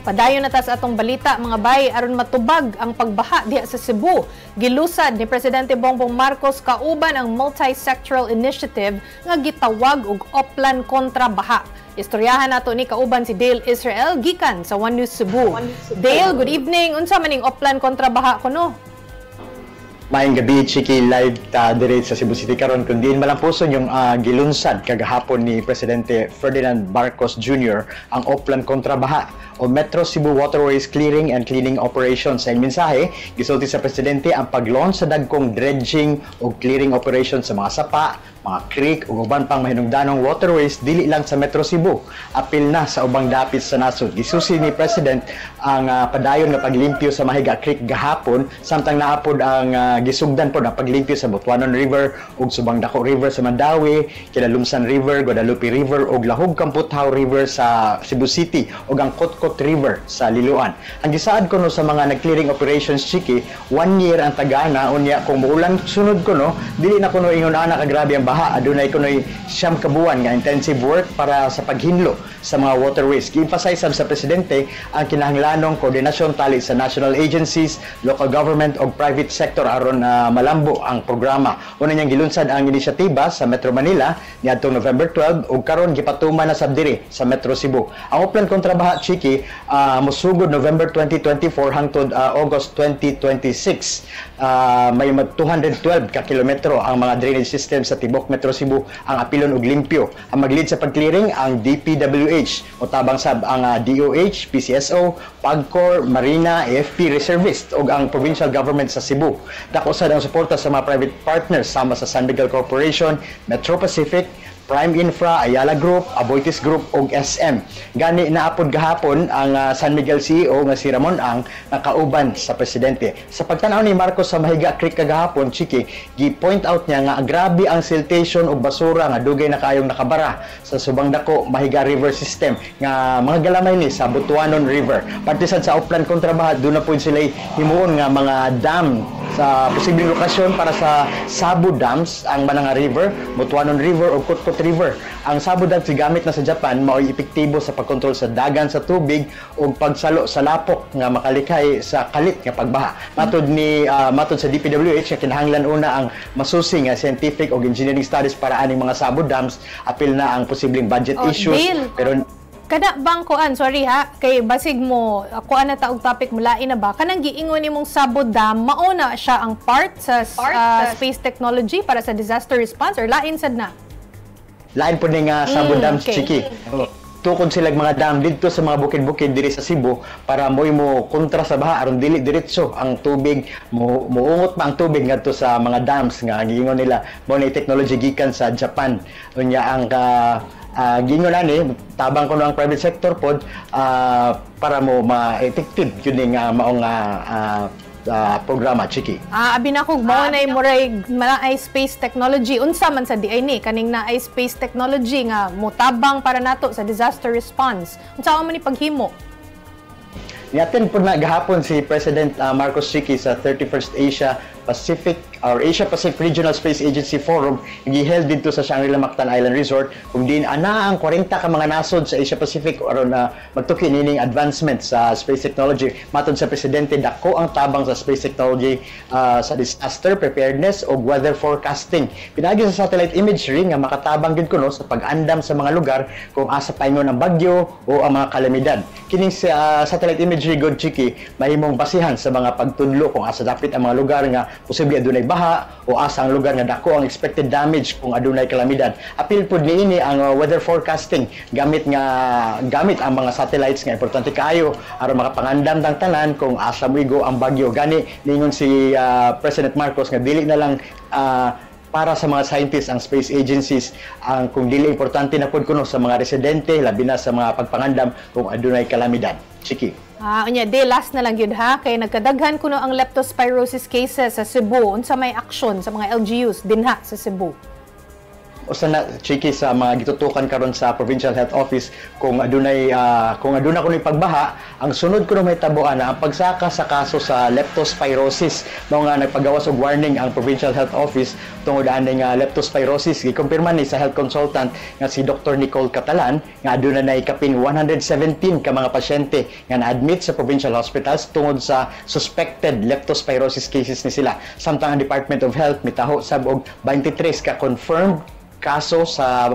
Padayon na ta sa atong balita mga bay aron matubag ang pagbaha diha sa Cebu. Gilusad ni Presidente Bongbong Marcos kauban ang multi-sectoral initiative nga gitawag og Oplan kontra Baha. Istoryahan nato ni kauban si Dale Israel gikan sa One News Cebu. Dale, good evening. Unsa man ning Oplan kontra Baha kuno? Maayong gabi, Chiki, live dire sa Cebu City karon kun diin malampuson yung gilunsad kagahapon ni Presidente Ferdinand Marcos Jr. ang Oplan kontra Baha o Metro Cebu Waterways Clearing and Cleaning Operations. Sa mensahe, gisulti sa Presidente ang pag-launch sa dagkong dredging o clearing operations sa mga sapa, mga creek ug uban pang mahinungdanong waterways dili lang sa Metro Cebu, apil na sa ubang dapit sa nasod. Gisusi ni President ang padayon nga paglimpyo sa Mahiga Creek gahapon samtang naapod ang gisugdan pod ang paglimpyo sa Butuanon River ug Subang Dako River sa Mandawi, Kinalumsan River, Guadalupe River ug Lahog Kamputhaw River sa Cebu City ug ang Kotkot River sa Liloan. Ang gisaad ko no sa mga nag-clearing operations, Chiki, 1 year ang tagana unya kung muulan sunod ko no, dili na kuno ingon ana ka grabe ang baha, adunay kuno'y 9 kabuan nga intensive work para sa paghinlo sa mga waterways. Gi-emphasize sa Presidente ang kinahanglanong koordinasyon tali sa national agencies, local government ug private sector aron malambo ang programa. Una niyang gilunsad ang inisyatiba sa Metro Manila niadtong November 12 ug karon gipatuman na sab diri sa Metro Cebu. Ang Oplan kontra Baha, Chiki, musugod November 2024 hangtod August 2026. May 212 ka kilometro ang mga drainage system sa tibok Metro Cebu ang apilon og limpyo. Ang mag-lead sa pag-clearing ang DPWH o tabang sab ang DOH, PCSO, PAGCOR, Marina, AFP reservist ug ang provincial government sa Cebu. Dako sad ang suporta sa mga private partners sama sa San Miguel Corporation, Metro Pacific, Prime Infra, Ayala Group, Aboitiz Group ug SM. Gani naapod gahapon ang San Miguel CEO nga si Ramon Ang nakauban sa Presidente. Sa pagtanaw ni Marcos sa Mahiga Creek kagahapon, Chiki, gi-point out niya nga grabe ang siltation ug basura nga dugay na kayong nakabara sa Subang Dako Mahiga River System nga mga galamay ni sa Butuanon River. Partisan sa Oplan kontra Baha, doon na po sila himuon nga mga dam sa posibleng lokasyon para sa Sabu Dams, ang Mananga River, Butuanon River o Kotkot River. Ang Sabu Dams gamit na sa Japan mao'y epektibo sa pagkontrol sa dagan sa tubig o pagsalo sa lapok nga makalikhay sa kalit nga pagbaha. Matod sa DPWH nga kinahanglan una ang masusi nga scientific o engineering studies para aning mga Sabu Dams, apil na ang posibleng budget issues. Pero kada bang kuan, sorry ha, kay basig mo, kuan na taog topic mo, lain na ba? Kanang giingon nimong Sabu Dam, mauna siya ang part sa space technology para sa disaster response or lain sad na? Lain po ning Sabu Dam, okay. Chiki. Tukod sila mga dam dito sa mga bukid-bukid diri sa Cebu para mo kontra sa baha aron dili diretso ang tubig muungot pa ang tubig ngadto sa mga dams nga giingon nila mo ni technology gikan sa Japan. Unya ang gingon ani tabang kuno ang private sector pod para mo ma-effective yun nga maong programa, Chiki. Abi na kog mao na ay space technology unsa man sa DI ni kaning na ay space technology nga motabang para nato sa disaster response. Unsa man ni paghimo? Niatin po na gahapon si President Marcos, Chiki, sa 31st Asia Pacific Regional Space Agency Forum giheld dito sa Shangri-La Mactan Island Resort kung din ana ang 40 ka mga nasod sa Asia Pacific aron magtuki nining advancement sa space technology. Matod sa Presidente, dako ang tabang sa space technology sa disaster preparedness o weather forecasting. Pinagi sa satellite imagery nga makatabang gid kuno sa pag-andam sa mga lugar kung asa paingon ang bagyo o ang mga kalamidad. Kining satellite imagery, God, Chiki, mahimong basihan sa mga pagtudlo kung asa dapit ang mga lugar nga posible adunay baha o asa ang lugar nga dako ang expected damage kung adunay kalamidad. Apil pud niini ang weather forecasting gamit ang mga satellites nga importante kaayo aron makapangandam tang tanan kung asa moigo ang bagyo. Gani ningon si President Marcos nga dili na lang para sa mga scientists ang space agencies ang kung dili importante na pud kuno sa mga residente labi na sa mga pagpangandam kung adunay kalamidad. Chiki. Unya, last na lang yun ha, kay nagkadaghan kuno ang leptospirosis cases sa Cebu. Unsa may action sa mga LGUs dinha sa Cebu? usa na chiki sa mga gitutukan karon sa Provincial Health Office kung aduna kuno'y pagbaha, ang sunod kuno may tabuan na ang pagsaka sa kaso sa leptospirosis. Mao nga nagpagawas og warning ang Provincial Health Office tungod aning leptospirosis. Gikumpirma ni sa health consultant nga si Dr. Nicole Catalan nga aduna nay kapin 117 ka mga pasyente nga na-admit sa provincial hospitals tungod sa suspected leptospirosis cases ni sila. Samtang ang Department of Health mitaho sab og 23 ka confirmed kaso sa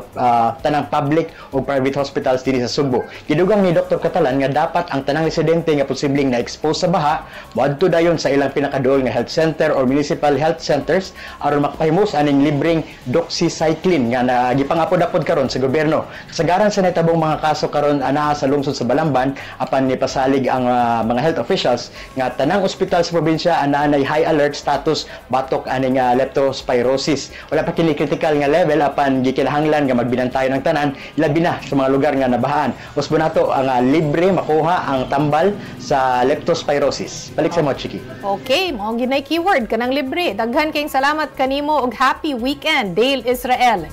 tanang public o private hospitals dinhi sa Sugbo. Gidugang ni Dr. Catalan nga dapat ang tanang residente nga posibleng na-expose sa baha moadto dayon sa ilang pinakaduol nga health center or municipal health centers aron makapahimos aning libreng doxycycline nga gipangapod-apod karon sa gobyerno. Kasagaran sa natabong mga kaso karon anaa sa lungsod sa Balamban apan nipasalig ang mga health officials nga tanang ospital sa probinsya anaa nay high alert status batok aning leptospirosis. Wala pa kini critical nga level apan gikinahanglan nga magbinantayon ng tanan labi na sa mga lugar nga nabahaan. Usbo nato ang libre makuha ang tambal sa leptospirosis. Balik sa mo, Chiki. Okay, mao ginay keyword kanang libre. Daghan kayong salamat kanimo og happy weekend, Dale Israel.